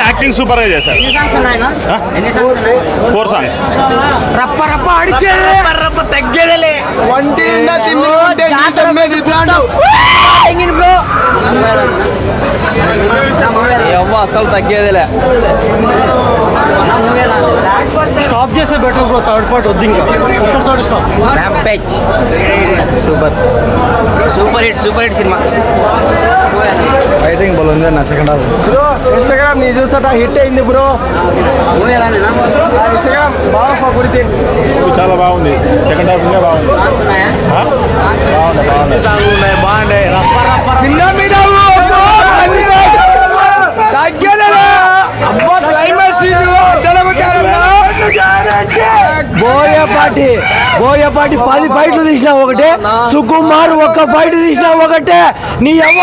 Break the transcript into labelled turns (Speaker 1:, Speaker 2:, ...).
Speaker 1: Acting super గా చేశారు. 4 songs.
Speaker 2: రప్ప రప్ప అడిచేదే రప్ప తగ్గేదేలే వంటి నిండా తిమ్మి ఉంటే తమ్మేది ప్లాంట్ ఇంగిన్ బ్రో యవ్వ అసలు తగ్గేదేలే. స్టాప్ చేసే బెటర్ బ్రో. థర్డ్ పార్ట్ వద్దు ఇంకా. Third stop. Rampage super hit cinema.
Speaker 3: Fighting బాగుంది అన్న. సెకండ్ హాఫ్ బ్రో ఇన్స్టాగ్రామ్ నీ చూసాట హిట్ అయింది బ్రో. ఇన్స్టాగ్రామ్ బాగా కుడితే
Speaker 1: చాలా బాగుంది. సెకండ్ హాఫ్ ఇంకా బాగుంది.
Speaker 3: బాగుండే బోయపాటి 10 ఫైట్లు తీసినా ఒకటే, సుకుమార్ 1 ఫైట్ తీసినా ఒకటే. నీ అవ్వ